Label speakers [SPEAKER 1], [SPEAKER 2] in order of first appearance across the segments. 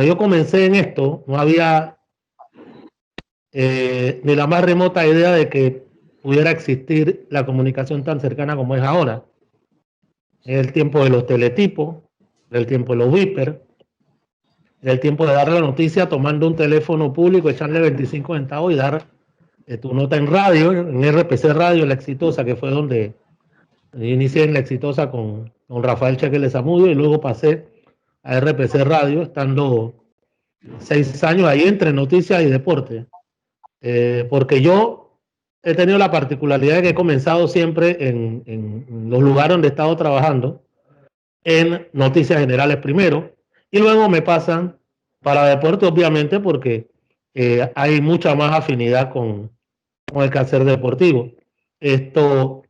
[SPEAKER 1] yo comencé en esto, no había ni la más remota idea de que pudiera existir la comunicación tan cercana como es ahora. Es el tiempo de los teletipos, del tiempo de los Viper, del tiempo de dar la noticia tomando un teléfono público, echarle 25 centavos y dar tu nota en radio, en RPC Radio, La Exitosa, que fue donde inicié en La Exitosa con Rafael Cheque Zamudio y luego pasé a RPC Radio, estando 6 años ahí entre noticias y deporte. Porque yo he tenido la particularidad de que he comenzado siempre en los lugares donde he estado trabajando, en noticias generales primero, y luego me pasan para deporte, obviamente, porque hay mucha más afinidad con el quehacer deportivo. Esto,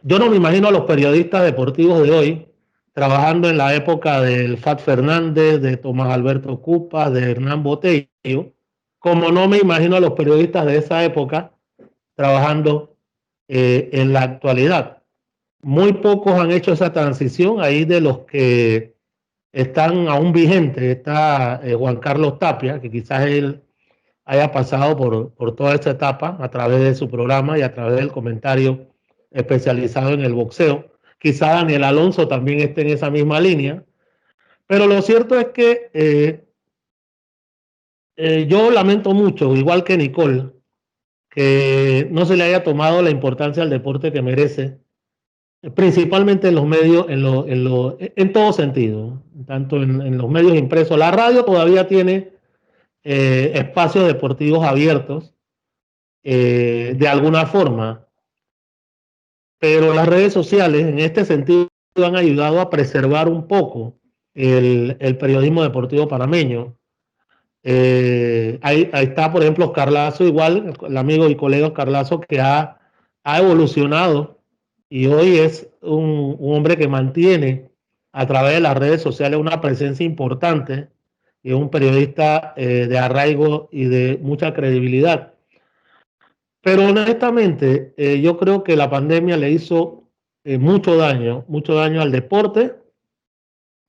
[SPEAKER 1] yo no me imagino a los periodistas deportivos de hoy trabajando en la época del Fat Fernández, de Tomás Alberto Cupa, de Hernán Botello, como no me imagino a los periodistas de esa época trabajando en la actualidad. Muy pocos han hecho esa transición, ahí de los que están aún vigentes. Está Juan Carlos Tapia, que quizás él haya pasado por toda esta etapa a través de su programa y a través del comentario especializado en el boxeo. Quizá Daniel Alonso también esté en esa misma línea, pero lo cierto es que yo lamento mucho, igual que Nicole, que no se le haya tomado la importancia al deporte que merece, principalmente en los medios, en todo sentido, tanto en los medios impresos. La radio todavía tiene espacios deportivos abiertos de alguna forma, pero las redes sociales en este sentido han ayudado a preservar un poco el periodismo deportivo panameño. Ahí está, por ejemplo, Oscar Lazo, igual, el amigo y colega Oscar Lazo, que ha evolucionado y hoy es un hombre que mantiene a través de las redes sociales una presencia importante y es un periodista de arraigo y de mucha credibilidad. Pero honestamente, yo creo que la pandemia le hizo mucho daño al deporte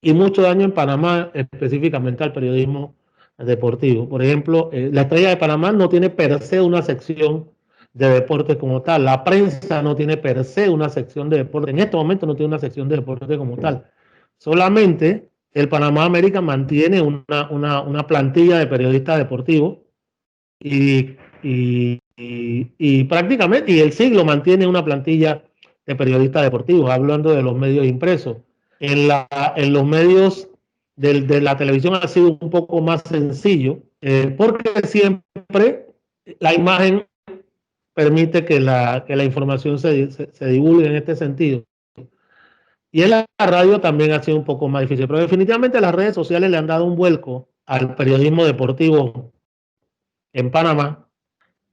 [SPEAKER 1] y mucho daño en Panamá, específicamente al periodismo deportivo. Por ejemplo, la Estrella de Panamá no tiene per se una sección de deporte como tal. La prensa no tiene per se una sección de deporte. En este momento no tiene una sección de deporte como tal. Solamente el Panamá América mantiene una plantilla de periodistas deportivos y, y prácticamente, y el siglo mantiene una plantilla de periodistas deportivos, hablando de los medios impresos. En los medios de la televisión ha sido un poco más sencillo, porque siempre la imagen permite que la información se divulgue en este sentido. Y en la radio también ha sido un poco más difícil, pero definitivamente las redes sociales le han dado un vuelco al periodismo deportivo en Panamá,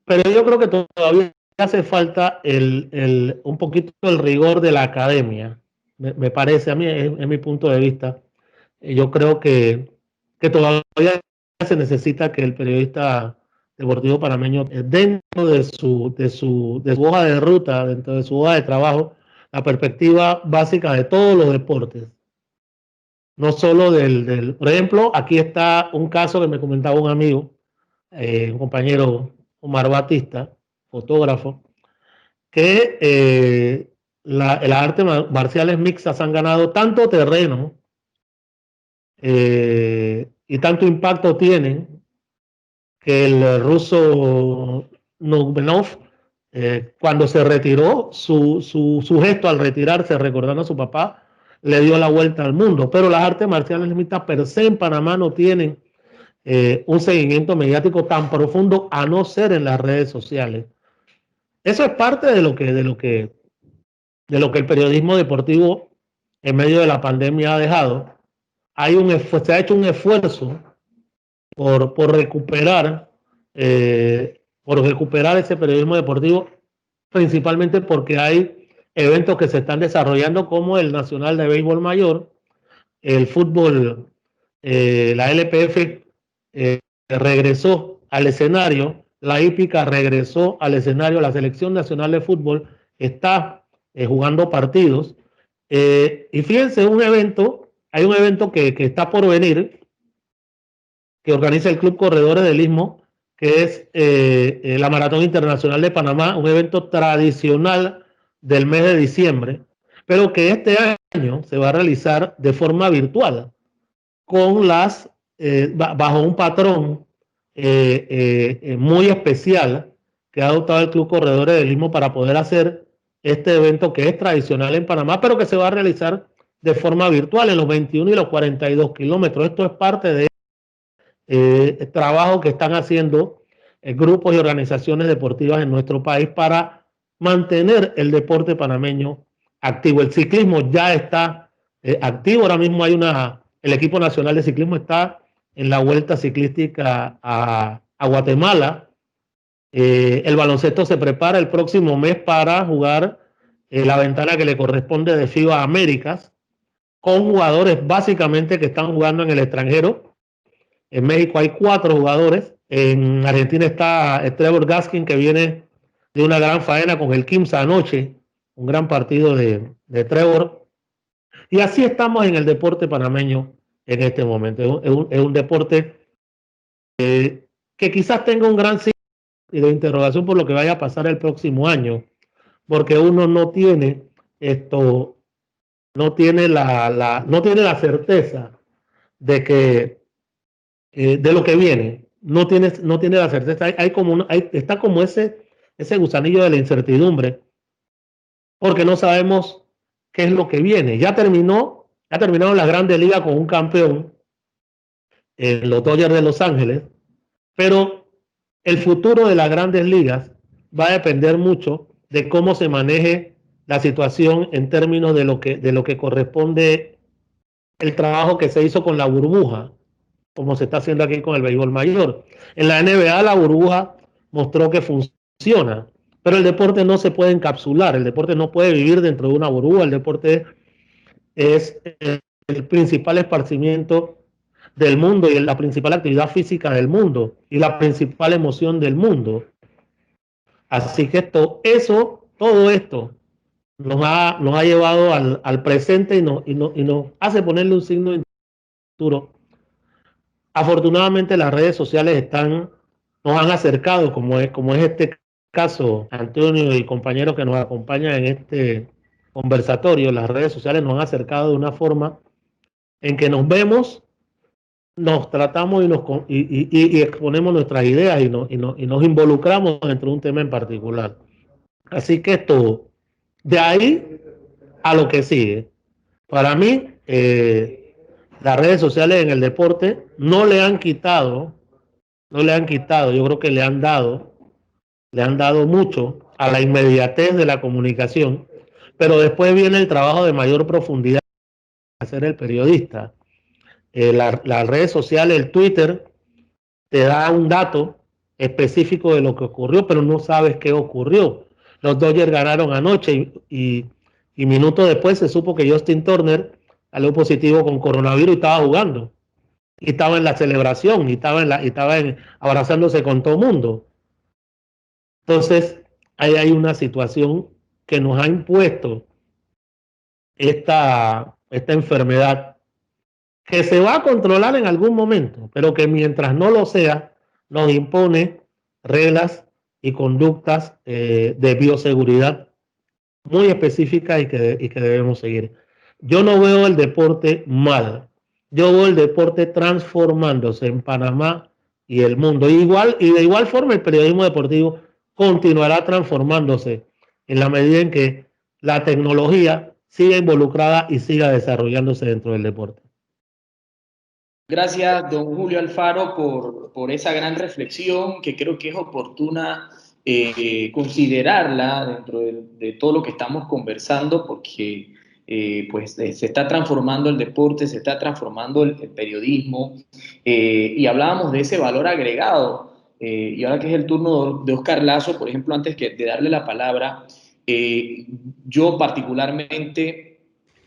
[SPEAKER 1] pero yo creo que todavía hace falta un poquito el rigor de la academia, me parece, a mí es mi punto de vista. Yo creo que todavía se necesita que el periodista deportivo panameño, dentro de su hoja de ruta, dentro de su hoja de trabajo, la perspectiva básica de todos los deportes, no solo por ejemplo, aquí está un caso que me comentaba un amigo, un compañero, Omar Batista, fotógrafo, que las artes marciales mixtas han ganado tanto terreno y tanto impacto tienen que el ruso Nurmagomedov, cuando se retiró, su gesto al retirarse, recordando a su papá, le dio la vuelta al mundo. Pero las artes marciales mixtas per se en Panamá no tienen un seguimiento mediático tan profundo, a no ser en las redes sociales. Eso es parte de lo que el periodismo deportivo en medio de la pandemia ha dejado. Se ha hecho un esfuerzo por por recuperar ese periodismo deportivo, principalmente porque hay eventos que se están desarrollando como el Nacional de Béisbol Mayor, el fútbol, la LPF regresó al escenario, la hípica regresó al escenario, la Selección Nacional de Fútbol está jugando partidos. Y fíjense, hay un evento que está por venir, que organiza el Club Corredores del Istmo, que es la Maratón Internacional de Panamá, un evento tradicional del mes de diciembre, pero que este año se va a realizar de forma virtual, con bajo un patrón muy especial que ha adoptado el Club Corredores del Istmo para poder hacer este evento que es tradicional en Panamá, pero que se va a realizar de forma virtual en los 21 y los 42 kilómetros. Esto es parte de trabajo que están haciendo grupos y organizaciones deportivas en nuestro país para mantener el deporte panameño activo. El ciclismo ya está activo. Ahora mismo el equipo nacional de ciclismo está en la vuelta ciclística a Guatemala. El baloncesto se prepara el próximo mes para jugar la ventana que le corresponde de FIBA Américas, con jugadores básicamente que están jugando en el extranjero. En México hay 4 jugadores. En Argentina está Trevor Gaskin, que viene de una gran faena con el Quimsa anoche, un gran partido de Trevor. Y así estamos en el deporte panameño en este momento. Es un deporte que quizás tenga un gran signo de interrogación por lo que vaya a pasar el próximo año, porque uno no tiene no tiene la certeza de que de lo que viene. No tiene la certeza. Está como ese gusanillo de la incertidumbre, porque no sabemos qué es lo que viene. Ya terminaron la Grandes Ligas con un campeón, los Dodgers de Los Ángeles, pero el futuro de las Grandes Ligas va a depender mucho de cómo se maneje la situación en términos de lo que corresponde el trabajo que se hizo con la burbuja, como se está haciendo aquí con el béisbol mayor. En la NBA la burbuja mostró que funciona, pero el deporte no se puede encapsular, el deporte no puede vivir dentro de una burbuja, el deporte es el principal esparcimiento del mundo y la principal actividad física del mundo y la principal emoción del mundo. Así que todo esto nos ha llevado al presente y nos hace ponerle un signo de futuro. Afortunadamente las redes sociales nos han acercado, como es este caso, Antonio y compañeros que nos acompañan en este conversatorio. Las redes sociales nos han acercado de una forma en que nos vemos, nos tratamos y exponemos nuestras ideas y nos involucramos dentro de un tema en particular. Así que de ahí a lo que sigue. Para mí, las redes sociales en el deporte no le han quitado, yo creo que le han dado mucho a la inmediatez de la comunicación, pero después viene el trabajo de mayor profundidad de hacer el periodista. Las redes sociales, el Twitter, te da un dato específico de lo que ocurrió, pero no sabes qué ocurrió. Los Dodgers ganaron anoche y minutos después se supo que Justin Turner salió positivo con coronavirus y estaba jugando. Y estaba en la celebración, abrazándose con todo el mundo. Entonces, ahí hay una situación que nos ha impuesto esta enfermedad que se va a controlar en algún momento, pero que mientras no lo sea, nos impone reglas y conductas de bioseguridad muy específicas y que debemos seguir. Yo no veo el deporte mal, yo veo el deporte transformándose en Panamá y el mundo. Y de igual forma el periodismo deportivo continuará transformándose en la medida en que la tecnología siga involucrada y siga desarrollándose dentro del deporte.
[SPEAKER 2] Gracias, don Julio Alfaro, por esa gran reflexión que creo que es oportuna considerarla dentro de todo lo que estamos conversando, porque se está transformando el deporte, se está transformando el periodismo, y hablábamos de ese valor agregado. Y ahora que es el turno de Oscar Lazo, por ejemplo, antes de darle la palabra, yo particularmente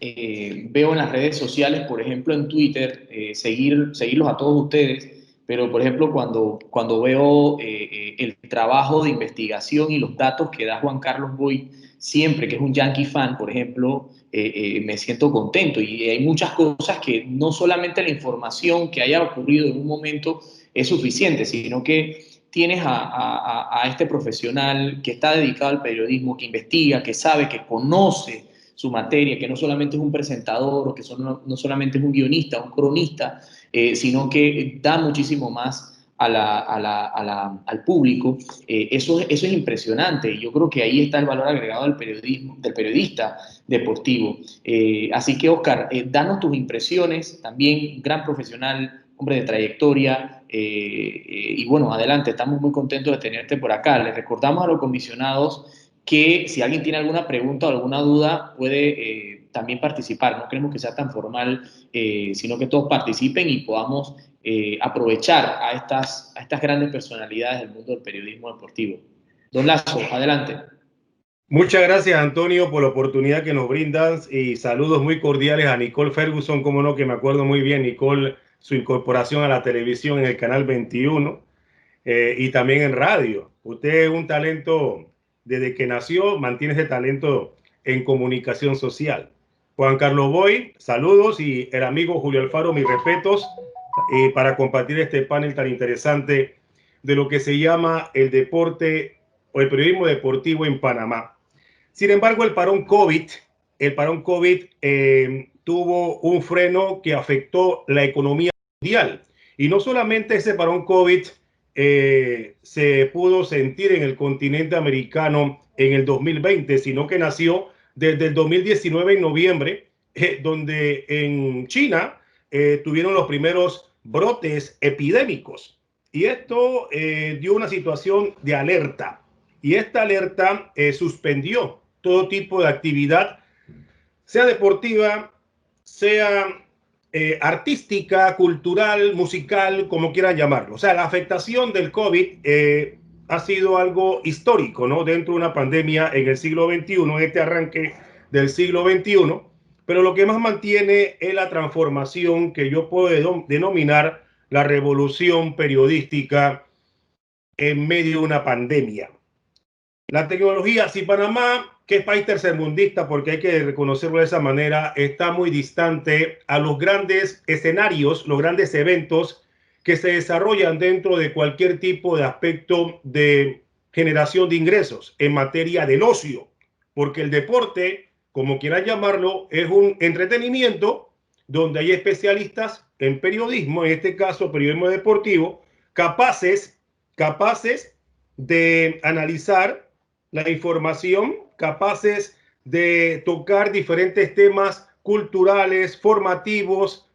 [SPEAKER 2] veo en las redes sociales, por ejemplo en Twitter, seguirlos a todos ustedes, pero por ejemplo cuando veo el trabajo de investigación y los datos que da Juan Carlos Boy, siempre que es un Yankee fan, por ejemplo, me siento contento. Y hay muchas cosas que no solamente la información que haya ocurrido en un momento es suficiente, sino que tienes a este profesional que está dedicado al periodismo, que investiga, que sabe, que conoce su materia, que no solamente es un presentador o que no solamente es un guionista, un cronista, sino que da muchísimo más al público. Eso es impresionante y yo creo que ahí está el valor agregado del periodismo, del periodista deportivo. Así que, Oscar, danos tus impresiones, también gran profesional, hombre de trayectoria, y bueno, adelante, estamos muy contentos de tenerte por acá. Les recordamos a los comisionados que si alguien tiene alguna pregunta o alguna duda puede también participar. No queremos que sea tan formal, sino que todos participen y podamos aprovechar a estas grandes personalidades del mundo del periodismo deportivo. Don Lazo, adelante.
[SPEAKER 3] Muchas gracias, Antonio, por la oportunidad que nos brindas y saludos muy cordiales a Nicole Ferguson, como no, que me acuerdo muy bien, Nicole, su incorporación a la televisión en el canal 21 y también en radio. Usted es un talento, desde que nació, mantiene ese talento en comunicación social. Juan Carlos Boy, saludos, y el amigo Julio Alfaro, mis respetos, para compartir este panel tan interesante de lo que se llama el deporte o el periodismo deportivo en Panamá. Sin embargo, el parón COVID tuvo un freno que afectó la economía mundial. Y no solamente ese parón COVID se pudo sentir en el continente americano en el 2020, sino que nació desde el 2019 en noviembre, donde en China tuvieron los primeros brotes epidémicos. Y esto dio una situación de alerta. Y esta alerta suspendió todo tipo de actividad, sea deportiva, sea artística, cultural, musical, como quieran llamarlo. O sea, la afectación del COVID ha sido algo histórico, ¿no? Dentro de una pandemia en el siglo XXI, en este arranque del siglo XXI. Pero lo que más mantiene es la transformación que yo puedo denominar la revolución periodística en medio de una pandemia. La tecnología, si Panamá, que es país tercermundista, porque hay que reconocerlo de esa manera, está muy distante a los grandes escenarios, los grandes eventos que se desarrollan dentro de cualquier tipo de aspecto de generación de ingresos en materia del ocio, porque el deporte, como quieran llamarlo, es un entretenimiento donde hay especialistas en periodismo, en este caso periodismo deportivo, capaces de analizar la información, capaces de tocar diferentes temas culturales, formativos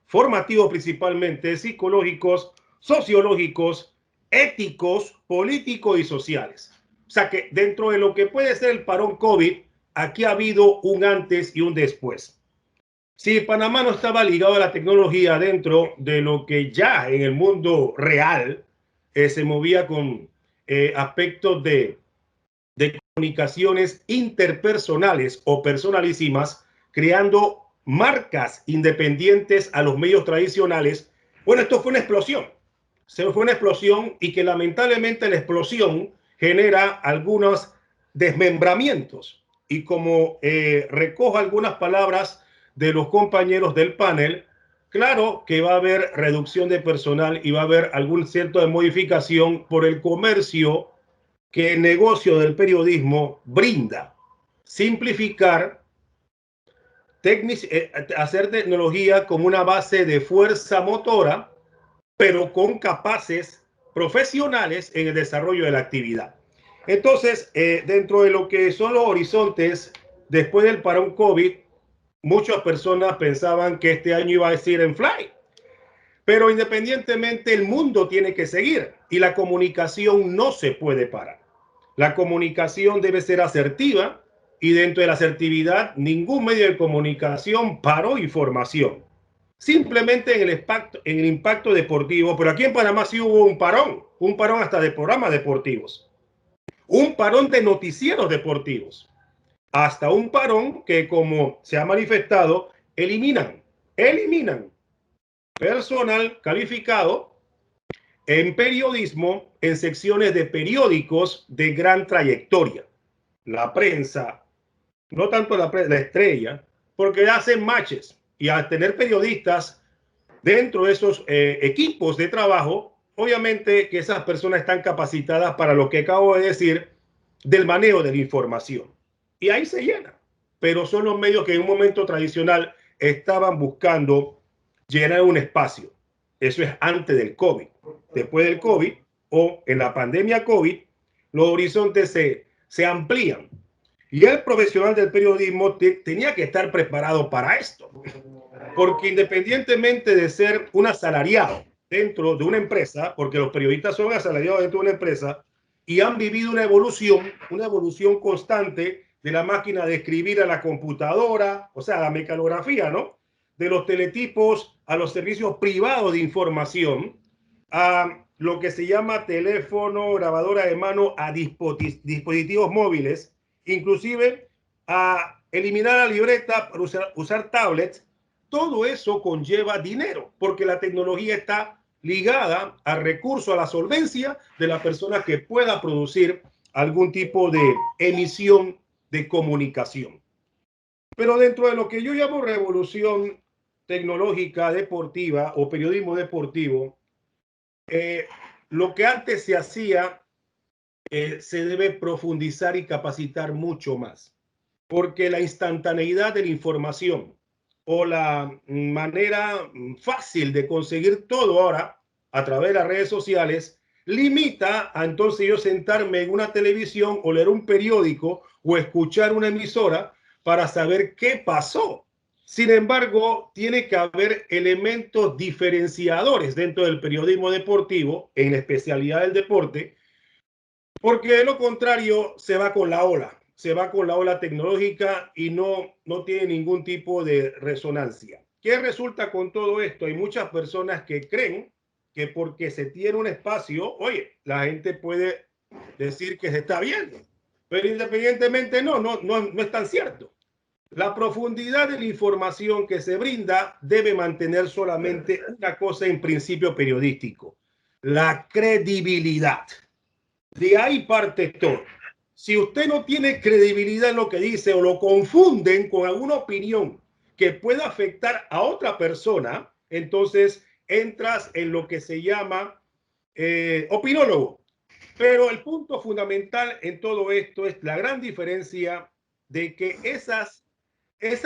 [SPEAKER 3] principalmente, psicológicos, sociológicos, éticos, políticos y sociales. O sea que dentro de lo que puede ser el parón COVID, aquí ha habido un antes y un después. Si Panamá no estaba ligado a la tecnología dentro de lo que ya en el mundo real se movía con aspectos de comunicaciones interpersonales o personalísimas, creando marcas independientes a los medios tradicionales. Bueno, esto fue una explosión. Se fue una explosión y que lamentablemente la explosión genera algunos desmembramientos. Y como recojo algunas palabras de los compañeros del panel, claro que va a haber reducción de personal y va a haber algún cierto de modificación por el comercio que el negocio del periodismo brinda. Simplificar, hacer tecnología como una base de fuerza motora, pero con capaces profesionales en el desarrollo de la actividad. Entonces, dentro de lo que son los horizontes, después del parón COVID, muchas personas pensaban que este año iba a ser en fly. Pero independientemente, el mundo tiene que seguir y la comunicación no se puede parar. La comunicación debe ser asertiva y dentro de la asertividad ningún medio de comunicación paró información. Simplemente en el impacto deportivo, pero aquí en Panamá sí hubo un parón hasta de programas deportivos, un parón de noticieros deportivos, hasta un parón que, como se ha manifestado, eliminan personal calificado en periodismo en secciones de periódicos de gran trayectoria. La prensa, no tanto la estrella, porque hacen matches y al tener periodistas dentro de esos equipos de trabajo, obviamente que esas personas están capacitadas para lo que acabo de decir del manejo de la información. Y ahí se llena. Pero son los medios que en un momento tradicional estaban buscando llenar un espacio. Eso es antes del COVID. Después del COVID o en la pandemia COVID, los horizontes se amplían. Y el profesional del periodismo tenía que estar preparado para esto. Porque independientemente de ser un asalariado dentro de una empresa, porque los periodistas son asalariados dentro de una empresa y han vivido una evolución constante de la máquina de escribir a la computadora, o sea, la mecanografía, ¿no? De los teletipos a los servicios privados de información, a lo que se llama teléfono, grabadora de mano, a dispositivos móviles, inclusive a eliminar la libreta para usar tablets. Todo eso conlleva dinero, porque la tecnología está ligada al recurso, a la solvencia de la persona que pueda producir algún tipo de emisión de comunicación. Pero dentro de lo que yo llamo revolución tecnológica deportiva o periodismo deportivo, lo que antes se hacía se debe profundizar y capacitar mucho más, porque la instantaneidad de la información o la manera fácil de conseguir todo ahora a través de las redes sociales limita a entonces yo sentarme en una televisión o leer un periódico o escuchar una emisora para saber qué pasó. Sin embargo, tiene que haber elementos diferenciadores dentro del periodismo deportivo, en la especialidad del deporte, porque de lo contrario se va con la ola tecnológica y no tiene ningún tipo de resonancia. ¿Qué resulta con todo esto? Hay muchas personas que creen que porque se tiene un espacio, oye, la gente puede decir que se está viendo, pero independientemente no es tan cierto. La profundidad de la información que se brinda debe mantener solamente una cosa en principio periodístico: la credibilidad. De ahí parte todo. Si usted no tiene credibilidad en lo que dice o lo confunden con alguna opinión que pueda afectar a otra persona, entonces entras en lo que se llama opinólogo. Pero el punto fundamental en todo esto es la gran diferencia de que esas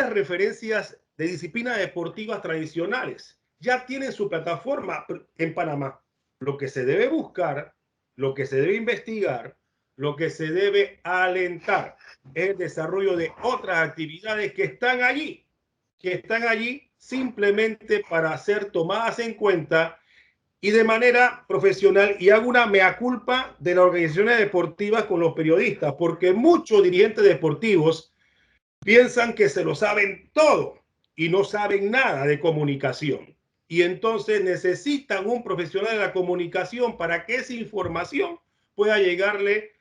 [SPEAKER 3] referencias de disciplinas deportivas tradicionales ya tienen su plataforma en Panamá. Lo que se debe buscar, lo que se debe investigar, lo que se debe alentar es el desarrollo de otras actividades que están allí simplemente para ser tomadas en cuenta y de manera profesional. Y hago una mea culpa de las organizaciones deportivas con los periodistas, porque muchos dirigentes deportivos piensan que se lo saben todo y no saben nada de comunicación. Y entonces necesitan un profesional de la comunicación para que esa información pueda llegarle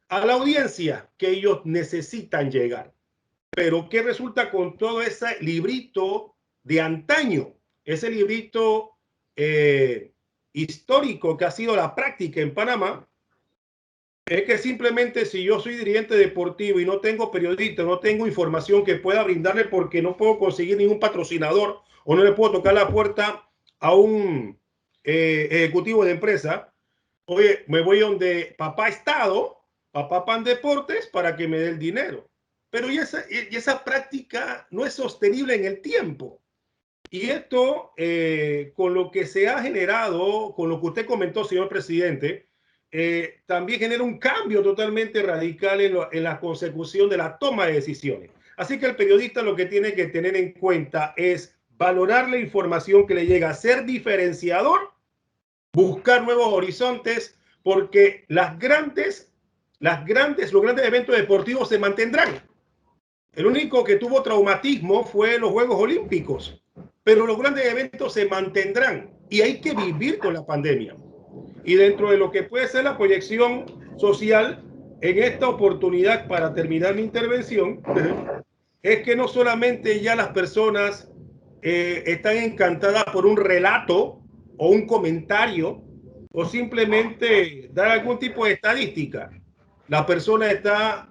[SPEAKER 3] a la audiencia que ellos necesitan llegar. Pero ¿qué resulta con todo ese librito de antaño? Ese librito histórico que ha sido la práctica en Panamá. Es que simplemente si yo soy dirigente deportivo y no tengo periodista, no tengo información que pueda brindarle porque no puedo conseguir ningún patrocinador o no le puedo tocar la puerta a un ejecutivo de empresa, oye, me voy donde papá Estado, papá Pan Deportes para que me dé el dinero. Pero esa práctica no es sostenible en el tiempo. Y esto, con lo que se ha generado, con lo que usted comentó, señor presidente, también genera un cambio totalmente radical en la consecución de la toma de decisiones. Así que el periodista lo que tiene que tener en cuenta es valorar la información que le llega, ser diferenciador, buscar nuevos horizontes, porque los grandes eventos deportivos se mantendrán. El único que tuvo traumatismo fue los Juegos Olímpicos, pero los grandes eventos se mantendrán y hay que vivir con la pandemia. Y dentro de lo que puede ser la proyección social en esta oportunidad, para terminar mi intervención, es que no solamente ya las personas están encantadas por un relato o un comentario o simplemente dar algún tipo de estadística. La persona está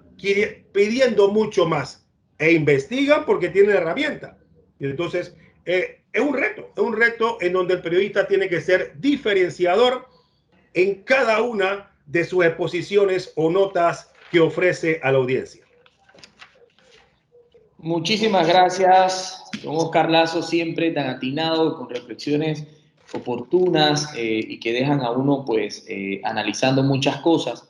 [SPEAKER 3] pidiendo mucho más e investigan porque tienen herramienta. Y entonces, es un reto en donde el periodista tiene que ser diferenciador en cada una de sus exposiciones o notas que ofrece a la audiencia.
[SPEAKER 2] Muchísimas gracias, don Oscar Lazo, siempre tan atinado, con reflexiones oportunas y que dejan a uno pues analizando muchas cosas.